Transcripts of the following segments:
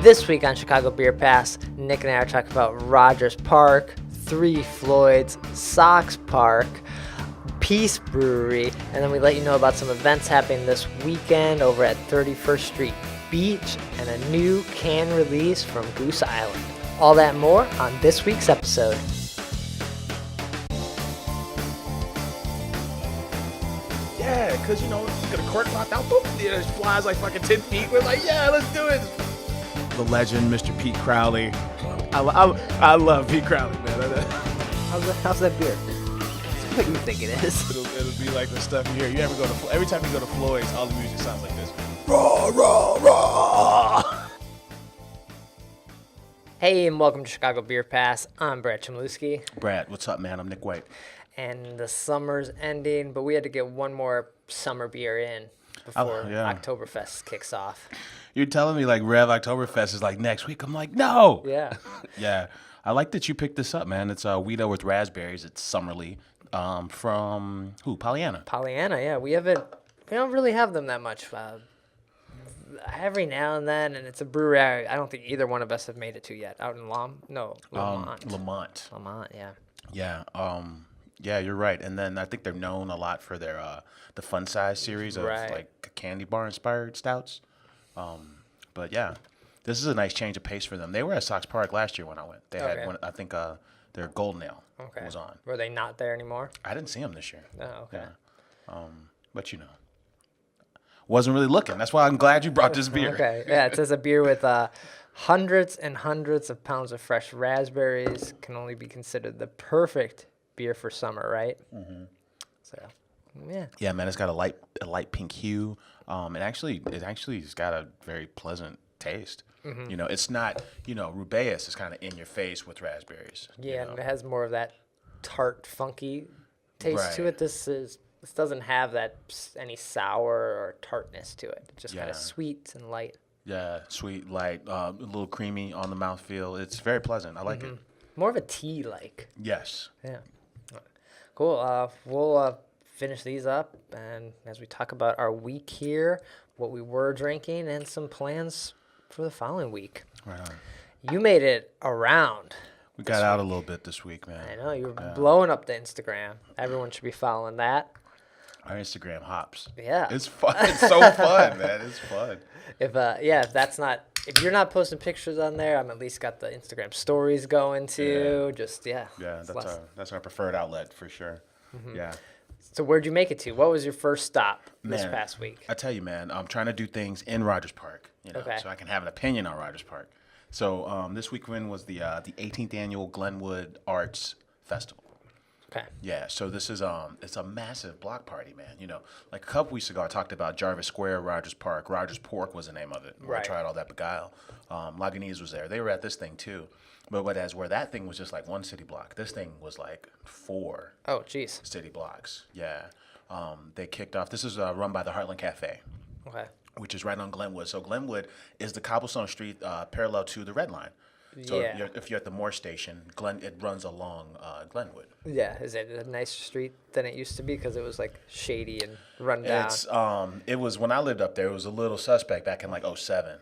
This week on Chicago Beer Pass, Nick and I are talking about Rogers Park, Three Floyds, Sox Park, Peace Brewery, and then we let you know about some events happening this weekend over at 31st Street Beach and a new can release from Goose Island. All that and more on this week's episode. Yeah, because, you know, get a cork knocked out, boom, it just flies like fucking 10 feet. We're like, yeah, let's do it. The legend, Mr. Pete Crowley. I love Pete Crowley, man. How's that beer? It's what you think it is. It'll be like the stuff you hear. You ever go to, every time you go to Floyd's, all the music sounds like this. Raw, raw, raw. Hey, and welcome to Chicago Beer Pass. I'm Brad Chmielewski. Brad, what's up, man? I'm Nik White. And the summer's ending, but we had to get one more summer beer in before Oktoberfest kicks off. You're telling me like Rev Oktoberfest is like next week. I'm like, no. Yeah. Yeah. I like that you picked this up, man. It's Weedo with raspberries. It's summerly. From who? Pollyanna. Pollyanna, yeah. We don't really have them that much. Every now and then, and it's a brewery I don't think either one of us have made it to yet. Out in Lemont. Lemont, yeah. Yeah. Yeah, you're right. And then I think they're known a lot for their the Fun Size series of like candy bar inspired stouts. But yeah, this is a nice change of pace for them. They were at Sox Park last year when I went. They had one. I think their Golden Ale was on. Were they not there anymore? I didn't see them this year. Oh, okay. Yeah. But you know, wasn't really looking. That's why I'm glad you brought this beer. Okay. Yeah, it says a beer with hundreds and hundreds of pounds of fresh raspberries, can only be considered the perfect beer for summer, right? Mm-hmm. So, yeah. Yeah, man, it's got a light pink hue. It actually has got a very pleasant taste. Mm-hmm. You know, it's not, Rubaeus is kind of in your face with raspberries. Yeah, and it has more of that tart, funky taste to it. This doesn't have any sour or tartness to it. It's just kind of sweet and light. Yeah, sweet, light, a little creamy on the mouthfeel. It's very pleasant. I like it. More of a tea-like. Yes. Yeah. Cool. We'll finish these up, and as we talk about our week here, what we were drinking, and some plans for the following week. Right on. You made it around. We got out a little bit this week, man. I know. You were blowing up the Instagram. Everyone should be following that. Our Instagram hops. Yeah. It's fun. It's so fun, man. It's fun. If you're not posting pictures on there, I'm at least got the Instagram stories going too. Yeah. Yeah, that's our preferred outlet for sure. Mm-hmm. Yeah. So where'd you make it to? What was your first stop this past week? I tell you, man, I'm trying to do things in Rogers Park, so I can have an opinion on Rogers Park. So this weekend was the 18th annual Glenwood Arts Festival. Okay. Yeah, so this is it's a massive block party, man. Like a couple weeks ago, I talked about Jarvis Square, Rogers Park. Rogers Pork was the name of it. Right. I tried all that beguile. Lagunitas was there. They were at this thing too, but where that thing was just like one city block, this thing was like 4. Oh, geez. City blocks. Yeah. They kicked off. This is run by the Heartland Cafe. Okay. Which is right on Glenwood. So Glenwood is the cobblestone street parallel to the Red Line. So if you're at the Moore station, it runs along Glenwood. Yeah, is it a nicer street than it used to be because it was like shady and run down? It was when I lived up there. It was a little suspect back in like 2007.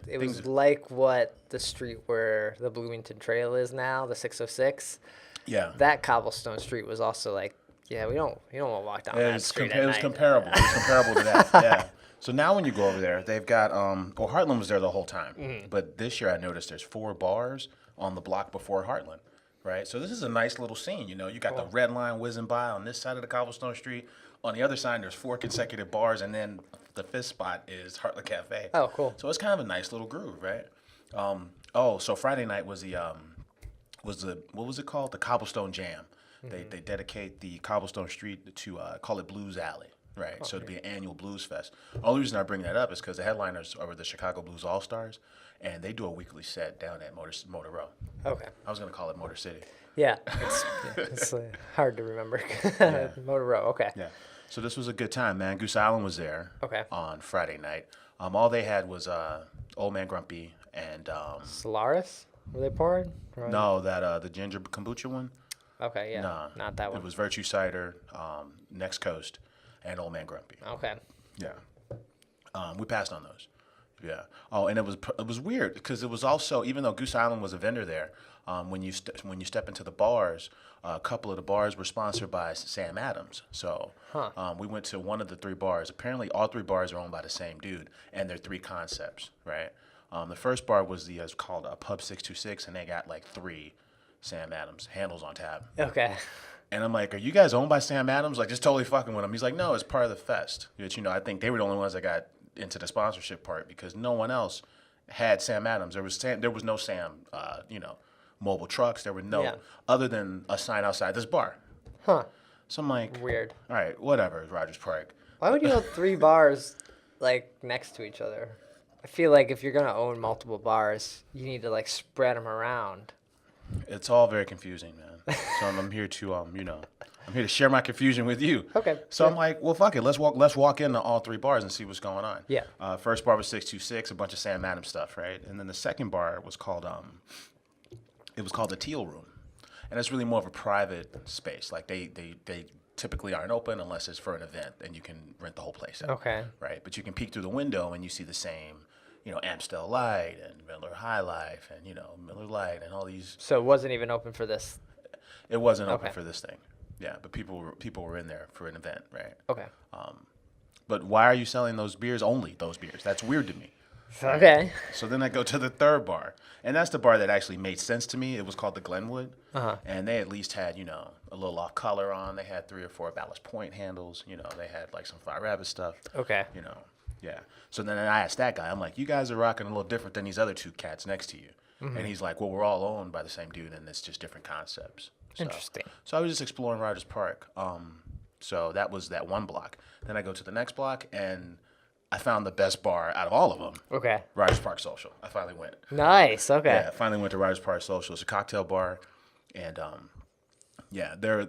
It was like what the street where the Bloomington Trail is now, the 606. Yeah, that cobblestone street was also like, we don't want to walk down that street at night. It was comparable. It was comparable to that. Yeah. So now when you go over there, they've got, Heartland was there the whole time. Mm-hmm. But this year I noticed there's 4 bars on the block before Heartland, right? So this is a nice little scene, You got the Red Line whizzing by on this side of the cobblestone street. On the other side, there's 4 consecutive bars, and then the 5th spot is Heartland Cafe. Oh, cool. So it's kind of a nice little groove, right? So Friday night was what was it called? The Cobblestone Jam. Mm-hmm. They dedicate the Cobblestone Street to call it Blues Alley. Right, so it'd be an annual blues fest. The only reason I bring that up is because the headliners are the Chicago Blues All-Stars, and they do a weekly set down at Motor Row. Okay. I was going to call it Motor City. Yeah, it's hard to remember. Motor Row, okay. Yeah, so this was a good time, man. Goose Island was there on Friday night. All they had was Old Man Grumpy and... Solaris? Were they pouring? Right. No, the ginger kombucha one. Okay, yeah, not that one. It was Virtue Cider, Next Coast, and Old Man Grumpy. Okay. Yeah. We passed on those. Yeah. Oh, and it was weird because it was also, even though Goose Island was a vendor there, when you step into the bars, a couple of the bars were sponsored by Sam Adams. So we went to one of the three bars. Apparently, all three bars are owned by the same dude, and they're three concepts, right? The first bar was it's called Pub 626, and they got like three Sam Adams handles on tap. Okay. And I'm like, are you guys owned by Sam Adams? Like, just totally fucking with him. He's like, no, it's part of the fest. Which, I think they were the only ones that got into the sponsorship part because no one else had Sam Adams. There was no Sam, mobile trucks. There were no, other than a sign outside this bar. Huh. So I'm like, Weird. All right, whatever, Rogers Park. Why would you have three bars like next to each other? I feel like if you're gonna own multiple bars, you need to like spread them around. It's all very confusing, man. So I'm here to, I'm here to share my confusion with you. Okay. So I'm like, well, fuck it. Let's walk into all three bars and see what's going on. Yeah. First bar was 626, a bunch of Sam Adams stuff, right? And then the second bar was called, the Teal Room. And it's really more of a private space. Like they typically aren't open unless it's for an event, and you can rent the whole place out. Okay. Right. But you can peek through the window and you see the same, Amstel Light and Miller High Life and, Miller Light and all these. So it wasn't even open for this. It wasn't open Okay. for this thing. Yeah, but people were in there for an event, right? Okay. But why are you selling those beers? Only those beers. That's weird to me. Okay. So then I go to the third bar, and that's the bar that actually made sense to me. It was called the Glenwood, and they at least had a little off color on. They had 3 or 4 Ballast Point handles. They had like some Fire Rabbit stuff. Okay. Yeah. So then I asked that guy, I'm like, you guys are rocking a little different than these other two cats next to you. And he's like, well, we're all owned by the same dude, and it's just different concepts. So, Interesting. So I was just exploring Rogers Park. So that was that one block. Then I go to the next block, and I found the best bar out of all of them. Okay. Rogers Park Social. I finally went. Nice. Okay. Yeah, I finally went to Rogers Park Social. It's a cocktail bar, and they're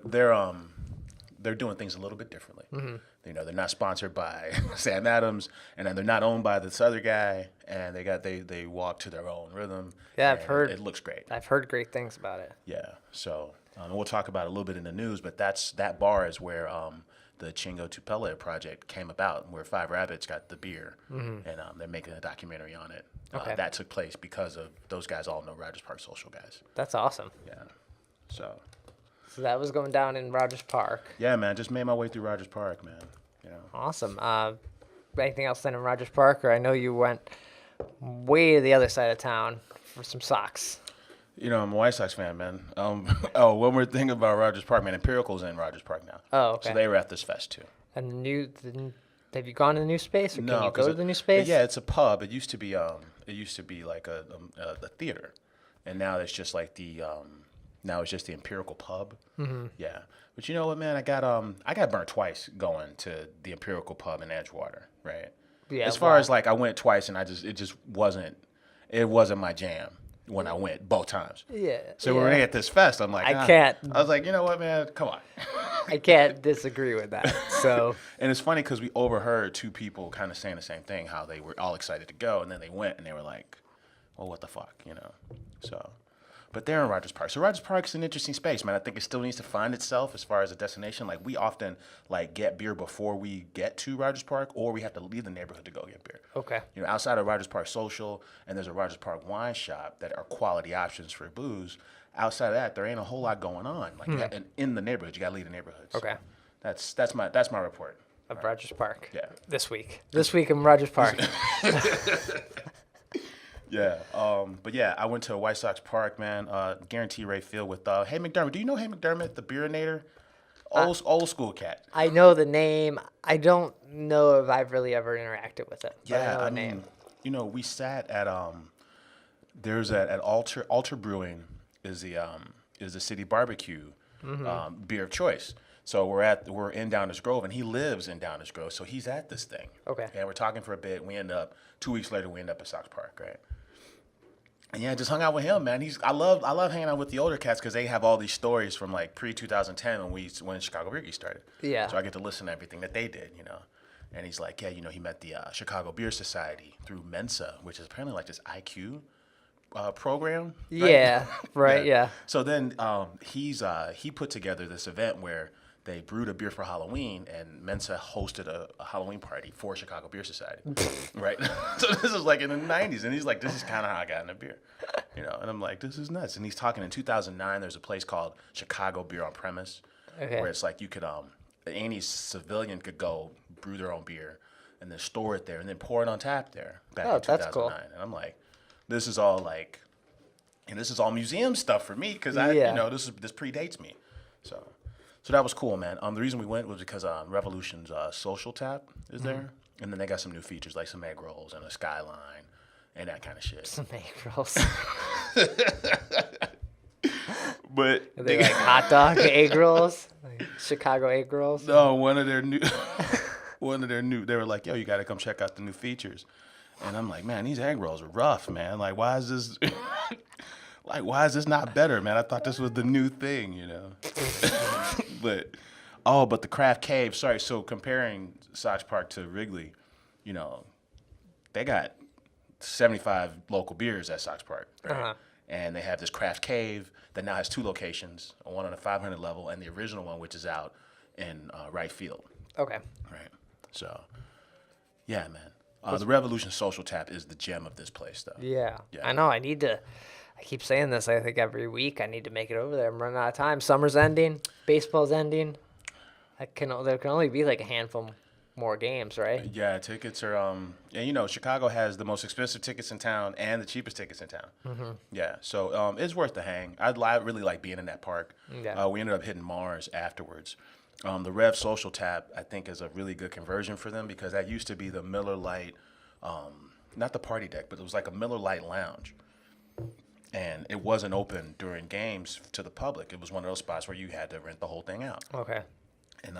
doing things a little bit differently. They're not sponsored by Sam Adams, and then they're not owned by this other guy, and they walk to their own rhythm. Yeah, I've and heard. it looks great. I've heard great things about it. Yeah, so we'll talk about it a little bit in the news, but that bar is where the Chingo Tupela project came about, where Five Rabbits got the beer, and they're making a documentary on it. Okay. That took place because of those guys all know Rogers Park Social guys. That's awesome. Yeah, so that was going down in Rogers Park. yeah, man, just made my way through Rogers Park, man. Awesome. Anything else then in Rogers Park? Or I know you went way to the other side of town for some socks. I'm a White Sox fan, man. One more thing about Rogers Park, man. Empirical's in Rogers Park now. Oh, okay. So they were at this fest too. And have you gone to the new space, or can you go to the new space? Yeah, it's a pub. It used to be like a theater, and now it's just like now it's just the Empirical pub. Mm-hmm. Yeah, but you know what, man? I got burnt twice going to the Empirical pub in Edgewater, right? Yeah. As far as like I went twice, and it just wasn't my jam when I went both times. Yeah. So when we at this fest, I'm like, I can't. I was like, you know what, man? Come on. I can't disagree with that. So. And it's funny because we overheard 2 people kind of saying the same thing, how they were all excited to go, and then they went and they were like, well, what the fuck, So, but they're in Rogers Park. So Rogers Park is an interesting space, man. I think it still needs to find itself as far as a destination. Like, we often get beer before we get to Rogers Park, or we have to leave the neighborhood to go get beer. Okay. Outside of Rogers Park Social, and there's a Rogers Park wine shop that are quality options for booze. Outside of that, there ain't a whole lot going on. Like in the neighborhood, you gotta leave the neighborhood. So Okay. That's my report. Of Rogers Park. Yeah. This week in Rogers Park. Yeah. But yeah, I went to White Sox Park, man. Guarantee rate filled with Hey McDermott. Do you know Hey McDermott, the Beerinator? Old school cat. I know the name. I don't know if I've really ever interacted with it. But Yeah, I know the mean, name. we sat at there's at Alter Brewing is the city barbecue beer of choice. So we're in Downers Grove, and he lives in Downers Grove, so he's at this thing. Okay. And we're talking for a bit. We end up 2 weeks later. We end up at Sox Park, right? And yeah, just hung out with him, man. I love hanging out with the older cats because they have all these stories from like pre-2010 when Chicago Beer started. Yeah. So I get to listen to everything that they did, And he's like, yeah, he met the Chicago Beer Society through Mensa, which is apparently like this IQ program. Right? Yeah. Right. Yeah. So then he put together this event where they brewed a beer for Halloween, and Mensa hosted a Halloween party for Chicago Beer Society, right? So this is like in the 90s, and he's like, this is kind of how I got into beer, you know? And I'm like, this is nuts. And he's talking in 2009, there's a place called Chicago Beer on Premise, where it's like you could, any civilian could go brew their own beer and then store it there and then pour it on tap there back in 2009. That's cool. And I'm like, this is all like, and this is all museum stuff for me because you know, this predates me. So that was cool, man. The reason we went was because Revolution's social tap is there, and then they got some new features like some egg rolls and a skyline and that kind of shit. Some egg rolls. But are they like hot dog egg rolls, like Chicago egg rolls? No, one of their new. They were like, yo, you got to come check out the new features. And I'm like, man, these egg rolls are rough, man. Like, why is this why is this not better, man? I thought this was the new thing, you know. But the Craft Cave, sorry, so comparing Sox Park to Wrigley, you know, they got 75 local beers at Sox Park, right? And they have this Craft Cave that now has 2 locations, one on the 500 level and the original one, which is out in right field. Okay. Right. So, yeah, man. The Revolution Social Tap is the gem of this place, though. Yeah. I know. I keep saying this, I think, every week. I need to make it over there. I'm running out of time. Summer's ending. Baseball's ending. There can only be like a handful more games, right? Yeah, tickets are, and you know, Chicago has the most expensive tickets in town and the cheapest tickets in town. Yeah, so it's worth the hang. I really like being in that park. Yeah. We ended up hitting Mars afterwards. The Rev Social Tap, I think, is a really good conversion for them because that used to be the Miller Lite, not the party deck, but it was like a Miller Lite lounge. And it wasn't open during games to the public. It was one of those spots where you had to rent the whole thing out. Okay. And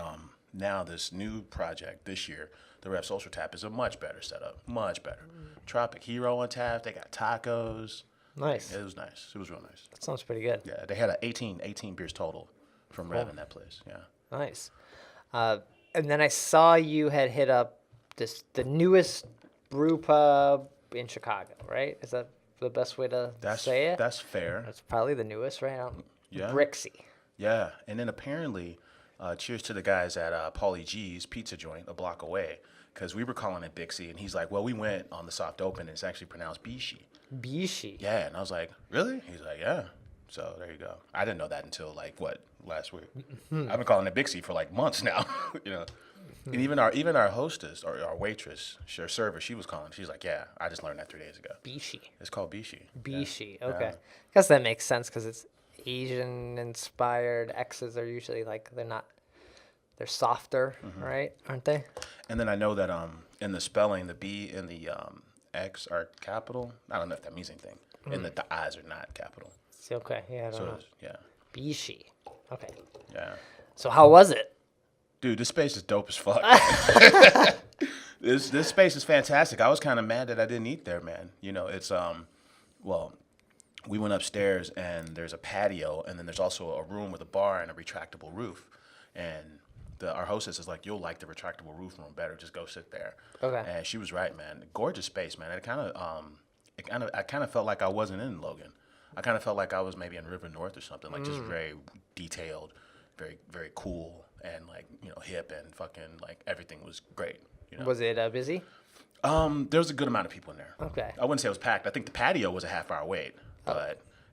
now this new project this year, the Rev Social Tap, is a much better setup. Much better. Tropic Hero on tap. They got tacos. Nice. It was nice. It was real nice. That sounds pretty good. Yeah, they had 18 beers total from Rev in that place. Yeah. Nice. And then I saw you had hit up the newest brew pub in Chicago, right? Is that the best way to say it? That's fair. That's probably the newest, right? Yeah. BiXi. Yeah, and then apparently, cheers to the guys at Paulie G's Pizza Joint a block away, because we were calling it BiXi, and he's like, well, we went on the soft open, and it's actually pronounced BiXi. BiXi? Yeah, and I was like, really? He's like, yeah. So there you go. I didn't know that until last week. I've been calling it BiXi for like months now, you know. And even our hostess or our waitress, our server, she was calling. She's like, yeah, I just learned that 3 days ago. BiXi. It's called BiXi. BiXi. Yeah. Okay. I guess that makes sense because it's Asian inspired. X's are usually like they're softer, right? Aren't they? And then I know that in the spelling, the B and the X are capital. I don't know if that means anything. And that the I's are not capital. Okay. Yeah. I don't know. Yeah. BiXi. Okay. Yeah. So how was it? Dude, this space is dope as fuck. This space is fantastic. I was kind of mad that I didn't eat there, man. You know, it's well, we went upstairs and there's a patio, and then there's also a room with a bar and a retractable roof. And our hostess is like, you'll like the retractable roof room better. Just go sit there. Okay. And she was right, man. Gorgeous space, man. I kind of felt like I wasn't in Logan. I kind of felt like I was maybe in River North or something, like just very detailed, very, very cool, and like, you know, hip, and fucking like everything was great. You know? Was it busy? There was a good amount of people in there. Okay. I wouldn't say it was packed. I think the patio was a half-hour wait,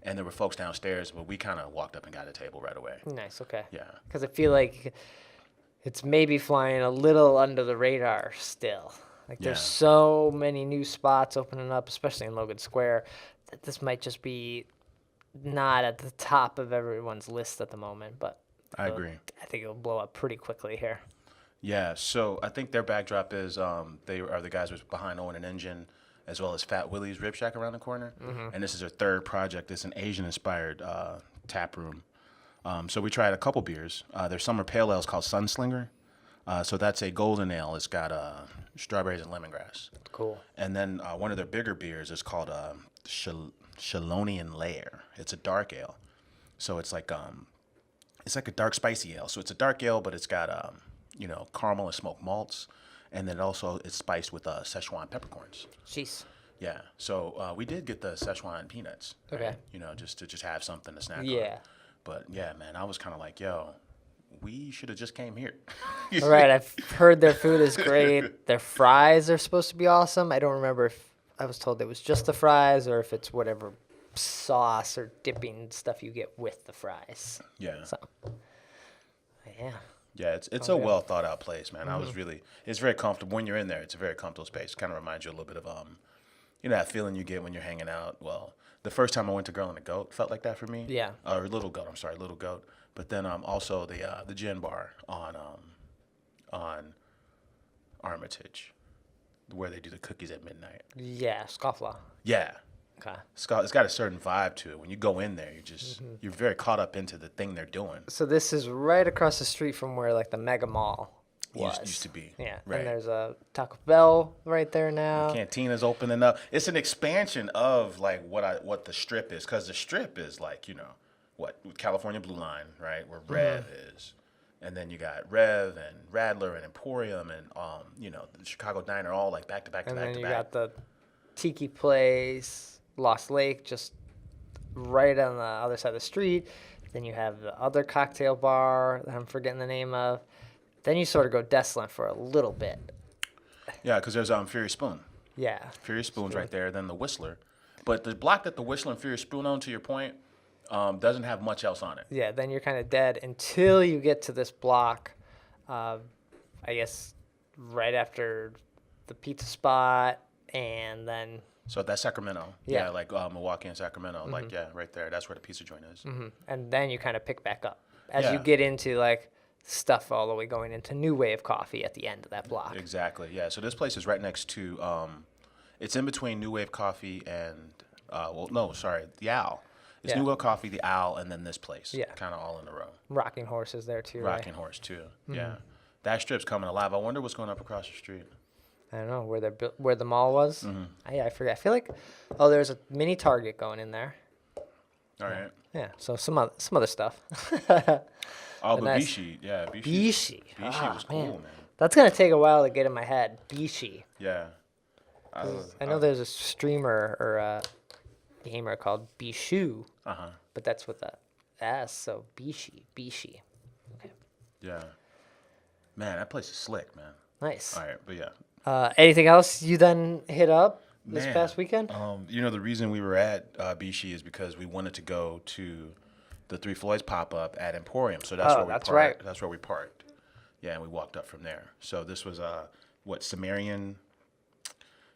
and there were folks downstairs, but we kind of walked up and got a table right away. Nice. Okay. Yeah. Because I feel like it's maybe flying a little under the radar still. Like there's so many new spots opening up, especially in Logan Square, that this might just be not at the top of everyone's list at the moment. But I agree. I think it'll blow up pretty quickly here. Yeah. So I think their backdrop is they are the guys who's behind Owen and Engine, as well as Fat Willie's Rib Shack around the corner. And this is their third project. It's an Asian-inspired tap room. So we tried a couple beers. Their summer pale ale is called Sunslinger. So that's a golden ale. It's got strawberries and lemongrass. Cool. And then one of their bigger beers is called Shalonian Lair. It's a dark ale. So it's like a dark spicy ale. So it's a dark ale, but it's got caramel and smoked malts, and then also it's spiced with Szechuan peppercorns. Jeez. Yeah. So we did get the Szechuan peanuts. Okay. Right? You know, just to have something to snack on. Yeah. But yeah, man, I was kind of like, yo, we should have just came here. All right, I've heard their food is great. Their fries are supposed to be awesome. I don't remember if I was told it was just the fries or if it's whatever sauce or dipping stuff you get with the fries. Yeah. So, yeah. Yeah, it's a well thought out place, man. I was really, it's very comfortable when you're in there. It's a very comfortable space. Kind of reminds you a little bit of that feeling you get when you're hanging out. Well, the first time I went to Girl and the Goat felt like that for me. Yeah. Or Little Goat. I'm sorry, Little Goat. But then also the gin bar on Armitage, where they do the cookies at midnight. Yeah, scofflaw. Yeah. Okay. It's got a certain vibe to it. When you go in there, you're very caught up into the thing they're doing. So this is right across the street from where like the Mega Mall was. Used to be. Yeah. Right. And there's a Taco Bell right there now. Cantina's opening up. It's an expansion of like what the Strip is, because the Strip is like, what California Blue Line, right, where Rev is, and then you got Rev and Radler and Emporium and the Chicago Diner, all like back to back to And back then to you back. got the Tiki Place, Lost Lake, just right on the other side of the street. Then you have the other cocktail bar that I'm forgetting the name of. Then you sort of go desolate for a little bit. Yeah, because there's Furious Spoon. Yeah. Furious Spoon's right there. Then the Whistler, but the block that the Whistler and Furious Spoon own, to your point, doesn't have much else on it. Yeah, then you're kind of dead until you get to this block, I guess, right after the pizza spot, and then... So that's Sacramento. Yeah. Like Milwaukee and Sacramento. Like, yeah, right there. That's where the pizza joint is. And then you kind of pick back up as Yeah. you get into, like, stuff all the way going into New Wave Coffee at the end of that block. Exactly. Yeah. So this place is right next to. It's in between New Wave Coffee and. The Owl. It's Yeah. New Wave Coffee, the Owl, and then this place. Yeah. Kind of all in a row. Rocking Horse is there, too, Rocking right? Horse too. Yeah. That strip's coming alive. I wonder what's going up across the street. I don't know, where the mall was. I forget. I feel like, there's a mini Target going in there. All right. Yeah, so some other stuff. Oh, but nice- BiXi. Yeah. BiXi. BiXi was cool, man. That's going to take a while to get in my head. BiXi. Yeah. I know there's a streamer or a gamer called Bishu, but that's with a S, so BiXi. Okay. Yeah. Man, that place is slick, man. Nice. All right, but yeah. Anything else you then hit up this Man, past weekend? The reason we were at BiXi is because we wanted to go to the Three Floyds pop-up at Emporium. So that's where we that's parked. right. That's where we parked. Yeah, and we walked up from there. So this was Sumerian.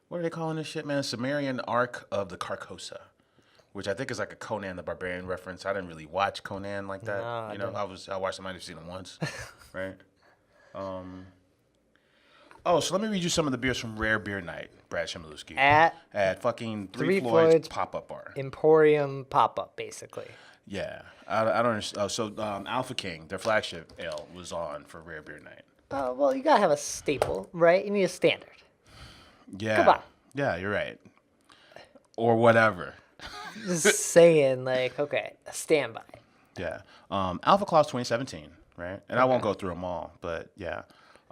What are they calling this shit, man? Sumerian Ark of the Carcosa, which I think is like a Conan the Barbarian reference. I didn't really watch Conan like that. No, I watched somebody who's seen it once, right? So let me read you some of the beers from Rare Beer Night, Brad Chmielewski. At fucking Three Floyds pop-up bar. Emporium pop-up, basically. Yeah. I don't understand. So Alpha King, their flagship ale, was on for Rare Beer Night. Well, you got to have a staple, right? You need a standard. Yeah. Come on. Yeah, you're right. Or whatever. Just saying, like, okay, a standby. Yeah. Alpha Claus 2017, right? And I won't go through them all, but yeah.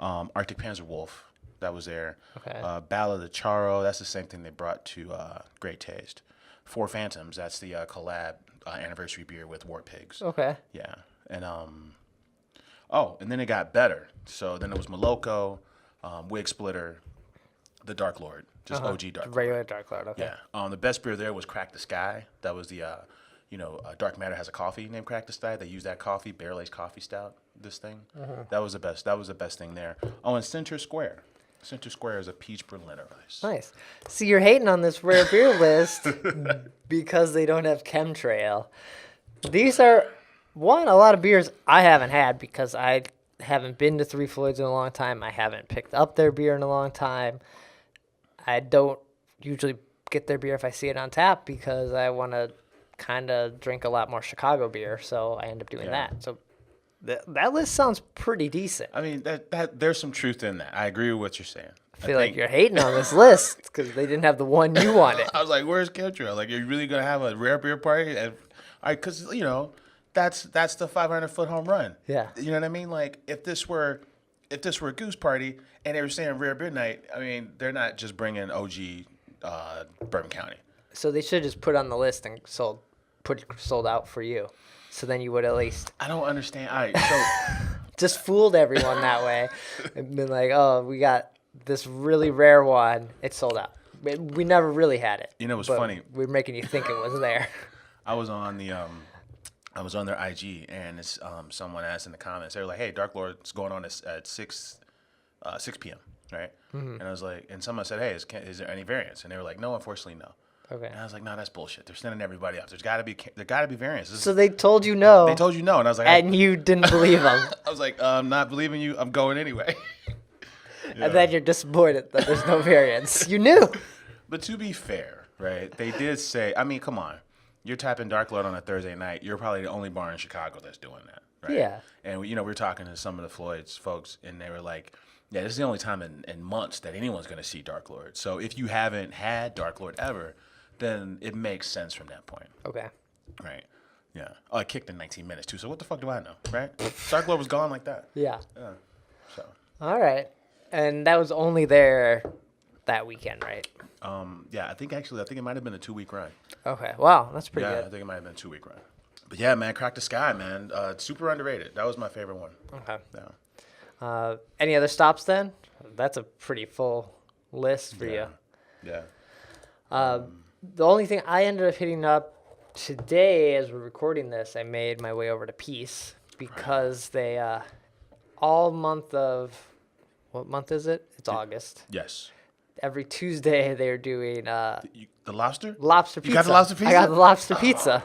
Arctic Panzer Wolf, that was there. Okay. Ballad of Charo, that's the same thing they brought to Great Taste. Four Phantoms, that's the collab anniversary beer with War Pigs. Okay. Yeah. And and then it got better. So then it was Moloko, Wig Splitter, the Dark Lord, just OG Dark Lord. Regular Dark Lord, okay. Yeah. The best beer there was Crack the Sky. That was the, Dark Matter has a coffee named Crack the Sky. They use that coffee, barrel aged coffee stout. This thing, that was the best. That was the best thing there. Oh, and Center Square. Center Square is a peach Berliner Weiss. Nice. See, you're hating on this rare beer list because they don't have chemtrail. These are, a lot of beers I haven't had because I haven't been to Three Floyds in a long time. I haven't picked up their beer in a long time. I don't usually get their beer if I see it on tap because I want to kind of drink a lot more Chicago beer, so I end up doing that. So that list sounds pretty decent. I mean, that there's some truth in that. I agree with what you're saying. I feel like you're hating on this list because they didn't have the one you wanted. I was like, "Where's chemtrail? Like, are you really gonna have a rare beer party?" And, because that's the 500-foot home run. Yeah. You know what I mean? Like, if this were a goose party and they were saying Rare Beer Night, I mean, they're not just bringing OG Bourbon County. So they should just put on the list and sold out for you. So then you would at least. I don't understand. All right, so just fooled everyone that way. And been like, oh, we got this really rare one. It's sold out. We never really had it. You know, it was but funny. We're making you think it was there. I was on their IG, and it's, someone asked in the comments. They were like, "Hey, Dark Lord's going on at 6 p.m. Right?" And I was like, and someone said, "Hey, is there any variants?" And they were like, "No, unfortunately, no." Okay. And I was like, "No, that's bullshit. They're sending everybody up. There got to be variants." So they told you no. They told you no, and I was like, and you didn't believe them. I was like, I'm not believing you. I'm going anyway. And then you're disappointed that there's no variants. You knew. But to be fair, right? They did say, I mean, come on. You're tapping Dark Lord on a Thursday night. You're probably the only bar in Chicago that's doing that, right? Yeah. And, we were talking to some of the Floyd's folks, and they were like, yeah, this is the only time in months that anyone's going to see Dark Lord. So if you haven't had Dark Lord ever, then it makes sense from that point. Okay. Right. Yeah. Oh, I kicked in 19 minutes, too. So what the fuck do I know, right? Dark Lord was gone like that. Yeah. Yeah. So. All right. And that was only there that weekend, right? Yeah, I think it might have been a 2-week run. Okay. Wow, that's pretty Yeah, good. I think it might have been a 2-week run. But yeah, man, Crack the Sky, man. Super underrated. That was my favorite one. Okay. Yeah. Any other stops then? That's a pretty full list for you. Yeah. The only thing I ended up hitting up today as we're recording this, I made my way over to Peace because they all month of, what month is it? It's August. Yes. Every Tuesday they're doing The lobster? lobster pizza. You got the lobster pizza? I got the lobster pizza.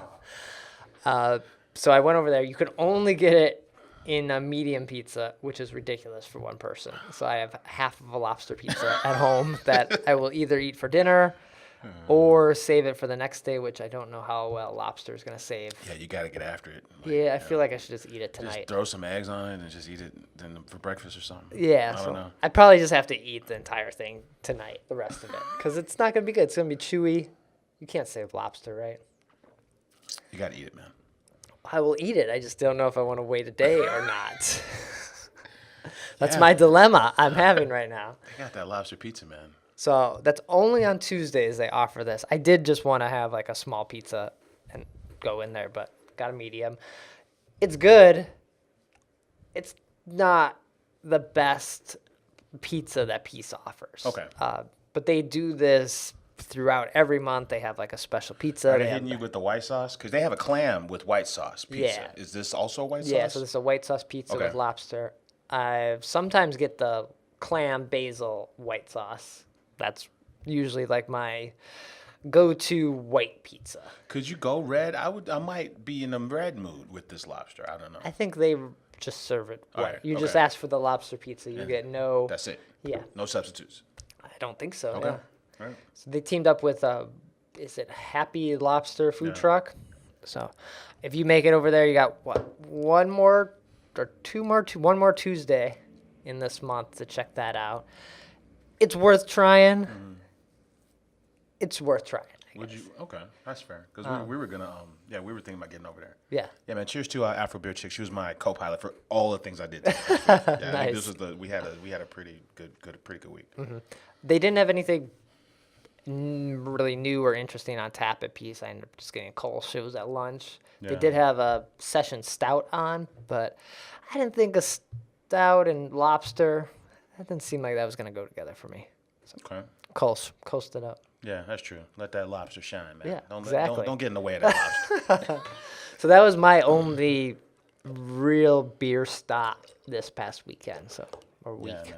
So I went over there. You could only get it in a medium pizza, which is ridiculous for one person. So I have half of a lobster pizza at home that I will either eat for dinner or save it for the next day, which I don't know how well lobster is going to save. Yeah, you got to get after it. I feel like I should just eat it tonight. Just throw some eggs on it and just eat it then for breakfast or something. Yeah, I don't know. I'd probably just have to eat the entire thing tonight, the rest of it, because it's not going to be good. It's going to be chewy. You can't save lobster, right? You got to eat it, man. I will eat it. I just don't know if I want to wait a day or not. That's my dilemma I'm having right now. They got that lobster pizza, man. So that's only on Tuesdays they offer this. I did just want to have like a small pizza and go in there, but got a medium. It's good. It's not the best pizza that Peace offers. Okay. But they do this throughout every month. They have like a special pizza. Are they hitting you with the white sauce? Because they have a clam with white sauce pizza. Yeah. Is this also white sauce? Yeah, so this is a white sauce pizza with lobster. I sometimes get the clam basil white sauce. That's usually like my go-to white pizza. Could you go red? I might be in a red mood with this lobster. I don't know. I think they just serve it white. Alright, You just ask for the lobster pizza. You get no... That's it. Yeah. No substitutes. I don't think so. Okay. Yeah. All right. So they teamed up with, is it Happy Lobster food truck? So if you make it over there, you got one more Tuesday in this month to check that out. It's worth trying. It's worth trying. Would you? Okay, that's fair. Because we were gonna, we were thinking about getting over there. Yeah. Yeah, man. Cheers to Afro Beer Chick. She was my co-pilot for all the things I did. Yeah, Nice. This was we had a pretty good week. They didn't have anything really new or interesting on tap at Peace. I ended up just getting a Kolsch. It was at lunch. They Yeah. did have a session stout on, but I didn't think a stout and lobster, that didn't seem like that was going to go together for me. So Okay. Kolsch, coast it up. Yeah, that's true. Let that lobster shine, man. Yeah, don't exactly. don't get in the way of that lobster. So that was my only real beer stop this past weekend, or week. Yeah,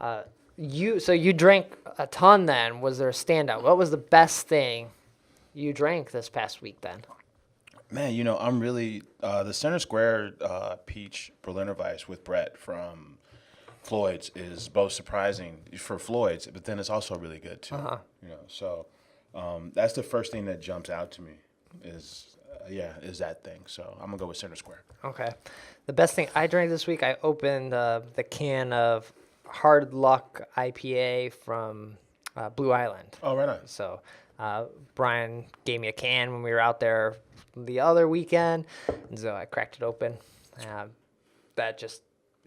man. You drank a ton then. Was there a standout? What was the best thing you drank this past week then? Man, I'm really the Center Square peach Berliner Weiss with Brett from Floyd's is both surprising for Floyd's, but then it's also really good too. So that's the first thing that jumps out to me is that thing. So I'm gonna go with Center Square. Okay. The best thing I drank this week, I opened the can of Hard Luck IPA from Blue Island. Oh, right on. So Brian gave me a can when we were out there the other weekend, and so I cracked it open.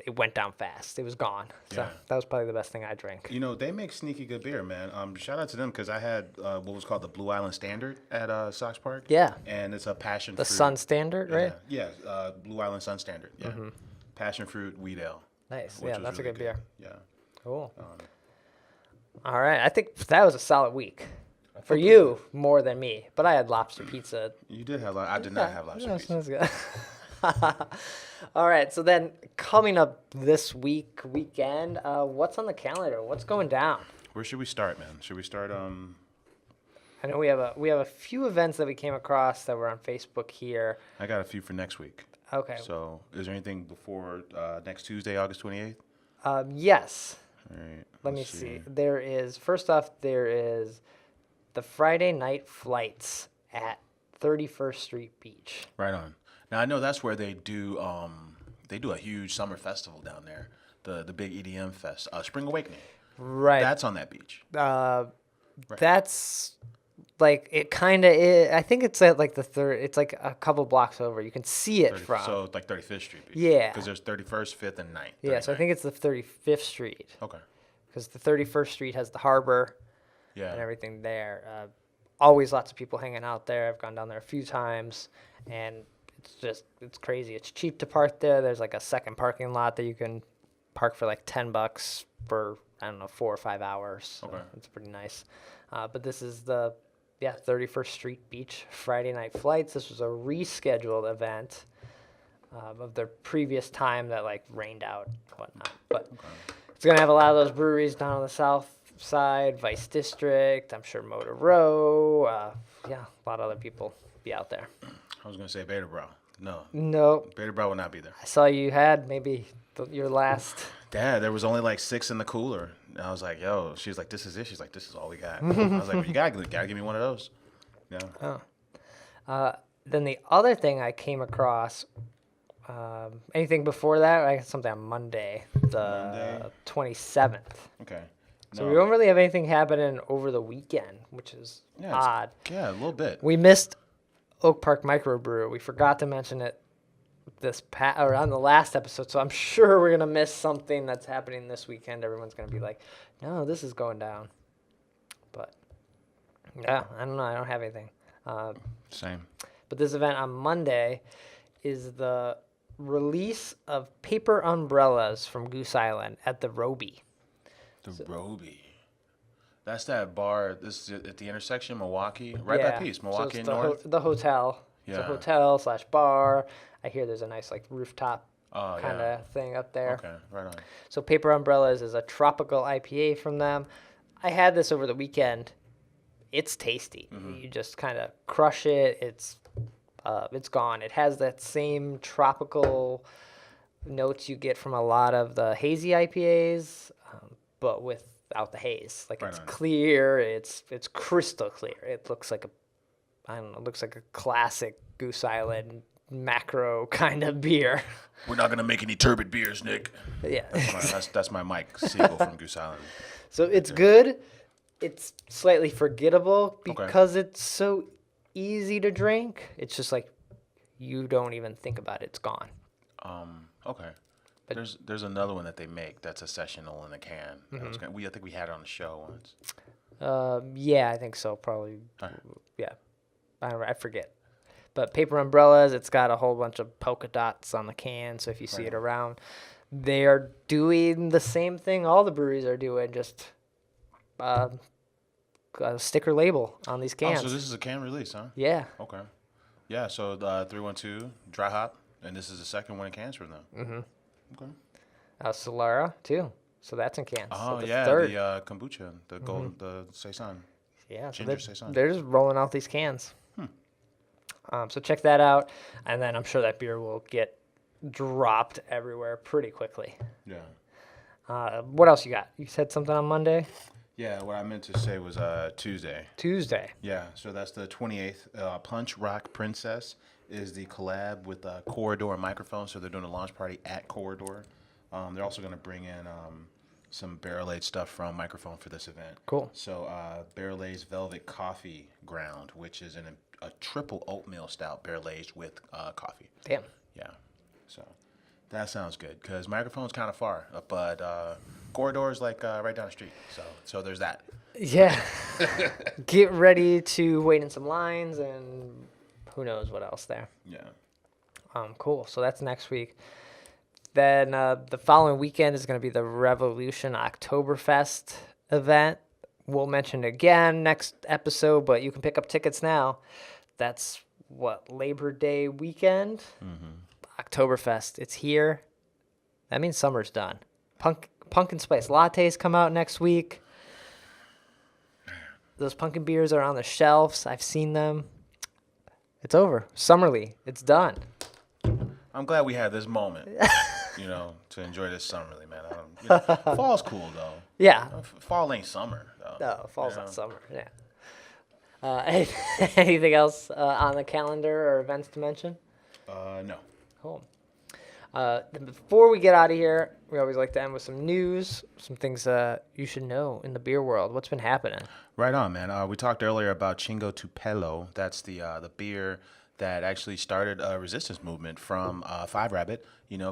It went down fast. It was gone. So Yeah. that was probably the best thing I drank. They make sneaky good beer, man. Shout out to them because I had what was called the Blue Island Standard at Sox Park. Yeah. And it's a passion The fruit. Sun Standard, right? Yeah, Blue Island Sun Standard. Yeah. passion fruit wheat ale. Nice. which Yeah, was that's a really good beer. Yeah. Cool. All right. I think that was a solid week for you more than me. But I had lobster pizza. You did have. I did not have lobster pizza. That's good. All right. So then coming up this weekend, what's on the calendar? What's going down? Where should we start, man? Should we start? I know we have a few events that we came across that were on Facebook here. I got a few for next week. Okay. So, is there anything before next Tuesday, August 28th? Yes. All right. Let me let's see. There is the Friday night flights at 31st Street Beach. Right on. Now I know that's where they do a huge summer festival down there, the big EDM fest, Spring Awakening. Right. That's on that beach. That's like it kind of is. I think it's at like the third. It's like a couple blocks over. You can see it from. So like 35th Street Beach. Yeah. Because there's 31st, 5th, and 9th. Yeah. So I think it's the 35th Street. Okay. Because the 31st Street has the harbor. Yeah. And everything there. Always lots of people hanging out there. I've gone down there a few times, and it's crazy. It's cheap to park there. There's like a second parking lot that you can park for like $10 for, I don't know, 4 or 5 hours. So Okay. it's pretty nice. But this is the 31st Street Beach Friday night flights. This was a rescheduled event of their previous time that like rained out and whatnot. But it's gonna have a lot of those breweries down on the south side, Vice District. I'm sure Motor Row. A lot of other people be out there. I was gonna say Beta Bro. No. Nope. Beta Bro will not be there. I saw you had maybe your last. Dad, there was only like 6 in the cooler. And I was like, yo, she was like, this is it. She's like, this is all we got. I was like, well, you gotta give me one of those. Yeah. Then the other thing I came across, anything before that? I got something on Monday, the 27th. Okay. So we don't really have anything happening over the weekend, which is odd. Yeah, a little bit. We missed Oak Park Microbrew. We forgot to mention it or on the last episode, so I'm sure we're gonna miss something that's happening this weekend. Everyone's gonna be like, "No, this is going down," but yeah, I don't know. I don't have anything. Same. But this event on Monday is the release of paper umbrellas from Goose Island at the Roby. The Roby. That's that bar. This is at the intersection, Milwaukee, right by Peace, Milwaukee and North. The hotel. It's a hotel / bar. I hear there's a nice like rooftop kind of thing up there. Okay, right on. So Paper Umbrellas is a tropical IPA from them. I had this over the weekend. It's tasty. You just kind of crush it. It's gone. It has that same tropical notes you get from a lot of the hazy IPAs, but without the haze. Like it's clear. It's crystal clear. It looks like a classic Goose Island macro kind of beer. We're not gonna make any turbid beers, Nick. Yeah. That's my Mike Siegel from Goose Island. So it's good. It's slightly forgettable because it's so easy to drink. It's just like you don't even think about it. It's gone. Okay. But there's another one that they make that's a sessional in a can. I think we had it on the show once. Yeah, I think so. Probably. Yeah. I forget. But Paper Umbrellas, it's got a whole bunch of polka dots on the can. So if you see it around, they are doing the same thing all the breweries are doing, just a sticker label on these cans. Oh, so this is a can release, huh? Yeah. Okay. Yeah, so 312 dry hop, and this is the second one in cans from them. Okay. Solara, too. So that's in cans. Oh, so yeah, third. the kombucha, the golden, the saison. Yeah, so Ginger saison. they're just rolling out these cans. So check that out, and then I'm sure that beer will get dropped everywhere pretty quickly. Yeah. What else you got? You said something on Monday? Yeah, what I meant to say was Tuesday. Tuesday. Yeah, so that's the 28th. Punch Rock Princess is the collab with Corridor Microphone, so they're doing a launch party at Corridor. They're also going to bring in some barrel-aged stuff from Microphone for this event. Cool. So barrel-aged Velvet Coffee Ground, which is a triple oatmeal stout barrel-aged with coffee. Damn. Yeah, so that sounds good because Microphone's kind of far, but Corridor is like right down the street. So there's that. Yeah. Get ready to wait in some lines and who knows what else there. Yeah. Cool. So that's next week. Then the following weekend is going to be the Revolution Oktoberfest event. We'll mention it again next episode, but you can pick up tickets now. That's Labor Day weekend? Oktoberfest. It's here. That means summer's done. Pumpkin spice lattes come out next week. Those pumpkin beers are on the shelves. I've seen them. It's over. Summerly. It's done. I'm glad we had this moment, to enjoy this summerly, man. Fall's cool, though. Yeah. Fall ain't summer, though. No, fall's not summer. Yeah. Anything else on the calendar or events to mention? No. Cool. Before we get out of here, we always like to end with some news, some things you should know in the beer world. What's been happening? Right on, man. We talked earlier about Chingo Tupelo. That's the beer that actually started a resistance movement from Five Rabbit,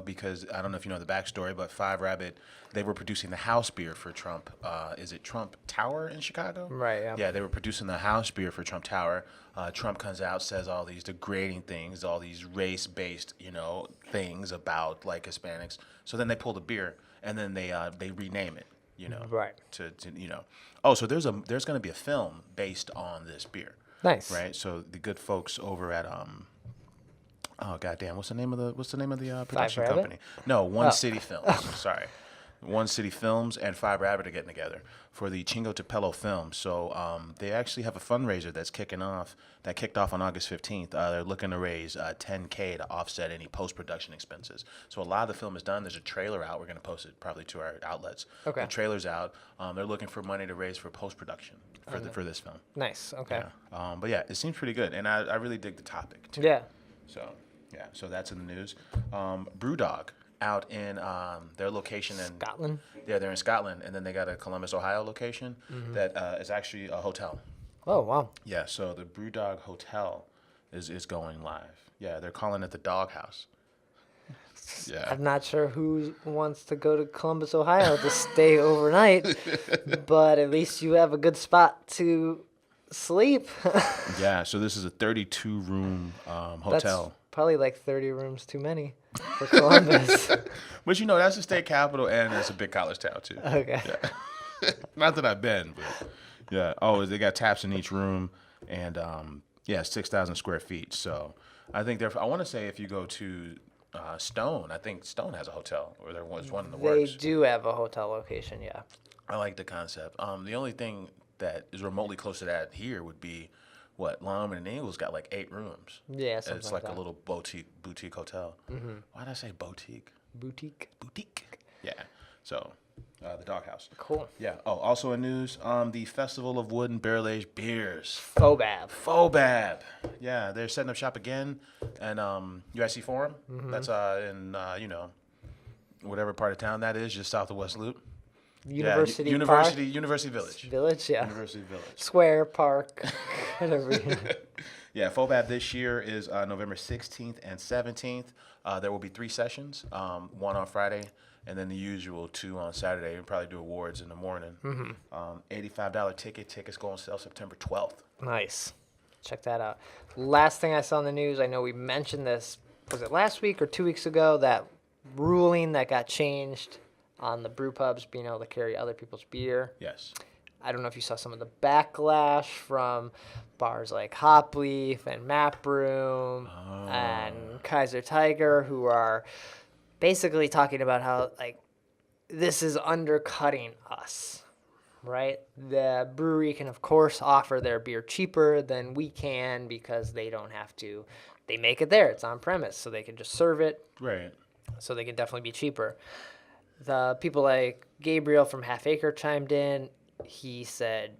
because I don't know if you know the backstory, but Five Rabbit, they were producing the house beer for Trump. Is it Trump Tower in Chicago? Right, yeah. Yeah, they were producing the house beer for Trump Tower. Trump comes out, says all these degrading things, all these race-based, things about, like, Hispanics. So then they pull the beer, and then they rename it, Right. Oh, so there's going to be a film based on this beer. Nice. Right. So the good folks over at oh goddamn, what's the name of the production company? No, One City Films. Sorry. One City Films and Five Rabbit are getting together for the Chingo Tupelo film. So they actually have a fundraiser that's kicked off on August 15th. They're looking to raise $10K to offset any post-production expenses. So a lot of the film is done. There's a trailer out. We're going to post it probably to our outlets. Okay. The trailer's out. They're looking for money to raise for post-production for this film. Nice. Okay. Yeah. But yeah, it seems pretty good. And I really dig the topic, too. Yeah. So that's in the news. Brewdog out in their location in Scotland? Yeah, they're in Scotland, and then they got a Columbus, Ohio location that is actually a hotel. Oh, wow. Yeah, so the Brewdog Hotel is going live. Yeah, they're calling it the Dog House. Yeah. I'm not sure who wants to go to Columbus, Ohio to stay overnight, but at least you have a good spot to sleep. Yeah, so this is a 32-room hotel. That's probably like 30 rooms too many for Columbus. But that's the state capital, and it's a big college town, too. Okay. Yeah. Not that I've been, but yeah. Oh, they got taps in each room, and 6,000 square feet. So I think I want to say if you go to Stone, I think Stone has a hotel, or there was one in the works. They do have a hotel location, yeah. I like the concept. The only thing that is remotely close to that here would be Longman and Ingles got like 8 rooms. Yeah, something it's like like that. a little boutique hotel. Mm-hmm. Why did I say boutique? Boutique. Yeah. So, the Doghouse. Cool. Yeah. Oh, also in news, the Festival of Wood and Barrel Aged Beers. Fobab. Yeah, they're setting up shop again, and UIC Forum. Mm-hmm. That's in whatever part of town that is, just south of West Loop. University Village. Yeah. University Village. Square Park. Whatever. Yeah, Fobab this year is November 16th and 17th. There will be 3 sessions, one on Friday, and then the usual 2 on Saturday. We'll probably do awards in the morning. Mm-hmm. $85 ticket. Tickets go on sale September 12th. Nice. Check that out. Last thing I saw in the news, I know we mentioned this, was it last week or 2 weeks ago, that ruling that got changed on the brew pubs being able to carry other people's beer. Yes. I don't know if you saw some of the backlash from bars like Hop Leaf and Map Room and Kaiser Tiger, who are basically talking about how, this is undercutting us, right? The brewery can, of course, offer their beer cheaper than we can because they don't have to. They make it there. It's on premise, so they can just serve it. Right. So they can definitely be cheaper. The people like Gabriel from Half Acre chimed in. He said,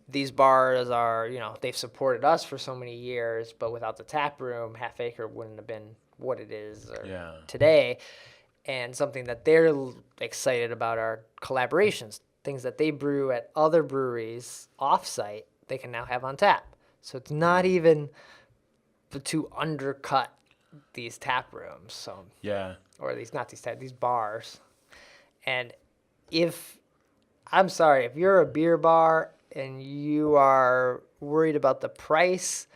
these bars are, they've supported us for so many years, but without the tap room, Half Acre wouldn't have been what it is today. And something that they're excited about are collaborations, things that they brew at other breweries off-site, they can now have on tap. So it's not even to undercut these tap rooms. So yeah, or these bars. And if you're a beer bar and you are worried about the price,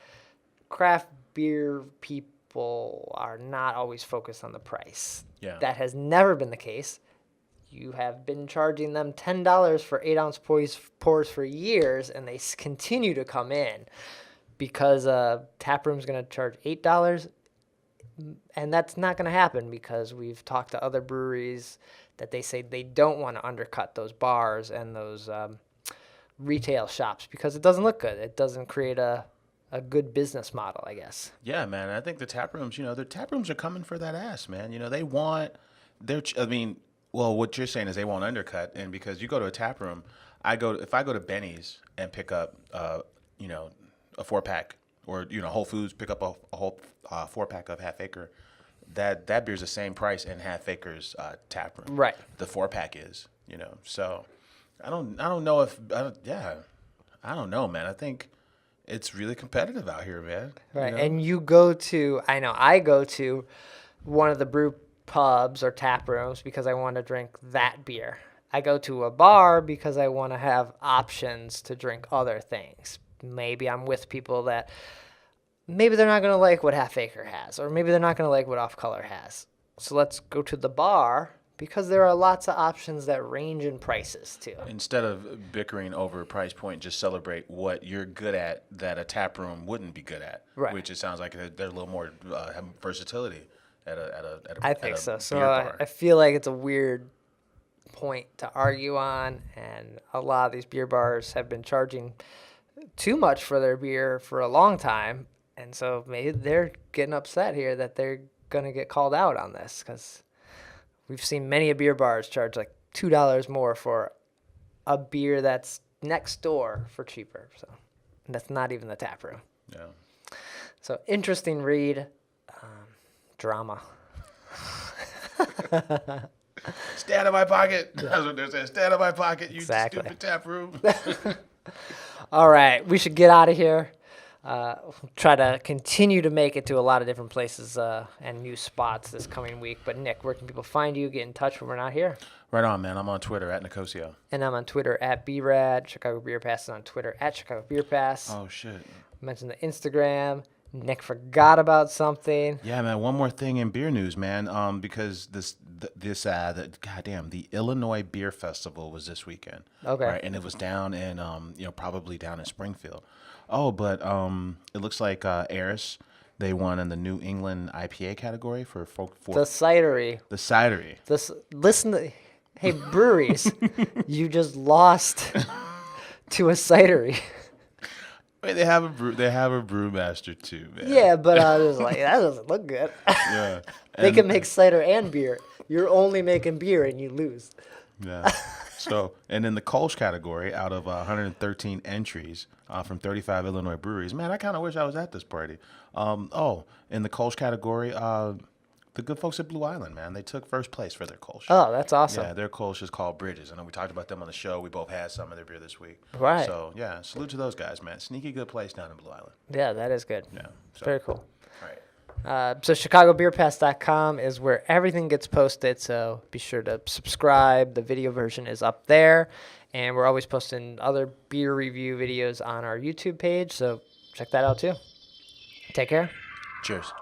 craft beer people people are not always focused on the price. Yeah. That has never been the case. You have been charging them $10 for 8-ounce pours for years, and they continue to come in because Taproom's going to charge $8, and that's not going to happen because we've talked to other breweries that they say they don't want to undercut those bars and those retail shops because it doesn't look good. It doesn't create a good business model, I guess. Yeah, man. I think the tap rooms, the tap rooms are coming for that ass, man. They want well, what you're saying is they won't undercut, and because you go to a tap room, if I go to Benny's and pick up, a 4-pack, or Whole Foods pick up a whole 4-pack of Half Acre, that beer's the same price in Half Acre's tap room. Right. The 4-pack is, So I don't know if I don't know, man. I think it's really competitive out here, man. Right. And I go to one of the brew pubs or tap rooms because I want to drink that beer. I go to a bar because I want to have options to drink other things. Maybe I'm with people that maybe they're not going to like what Half Acre has, or maybe they're not going to like what Off Color has. So let's go to the bar because there are lots of options that range in prices too. Instead of bickering over a price point, just celebrate what you're good at that a tap room wouldn't be good at. Right. Which it sounds like they're a little more have versatility at a I think so. So beer bar. I feel like it's a weird point to argue on, and a lot of these beer bars have been charging too much for their beer for a long time, and so maybe they're getting upset here that they're gonna get called out on this because we've seen many beer bars charge like $2 more for a beer that's next door for cheaper. So and that's not even the tap room. Yeah. So interesting read. Drama. Stay out of my pocket. That's what they're saying. Stay out of my pocket, you Exactly. stupid tap room. All right, we should get out of here. Try to continue to make it to a lot of different places and new spots this coming week. But Nick, where can people find you? Get in touch when we're not here. Right on, man. I'm on Twitter at Nicosio. And I'm on Twitter at BRAD. Chicago Beer Pass is on Twitter at Chicago Beer Pass. Oh shit. Mentioned the Instagram. Nick forgot about something. Yeah, man. One more thing in beer news, man. Because the Illinois Beer Festival was this weekend. Okay. Right, and it was down in probably down in Springfield. Oh, but it looks like Eris, they won in the New England IPA category for The cidery. The cidery. Hey, breweries, you just lost to a cidery. Wait, they have a brewmaster too, man. Yeah, but I was like, that doesn't look good. Yeah. They can make cider and beer. You're only making beer and you lose. Yeah. So, and in the Kolsch category, out of 113 entries from 35 Illinois breweries, man, I kind of wish I was at this party. In the Kolsch category, the good folks at Blue Island, man, they took first place for their Kolsch. Oh, that's awesome. Yeah, their Kolsch is called Bridges. I know we talked about them on the show. We both had some of their beer this week. Right. So, yeah, salute to those guys, man. Sneaky good place down in Blue Island. Yeah, that is good. Yeah. So, Very cool. all right. So ChicagoBeerPass.com is where everything gets posted, so be sure to subscribe. The video version is up there, and we're always posting other beer review videos on our YouTube page, so check that out too. Take care. Cheers.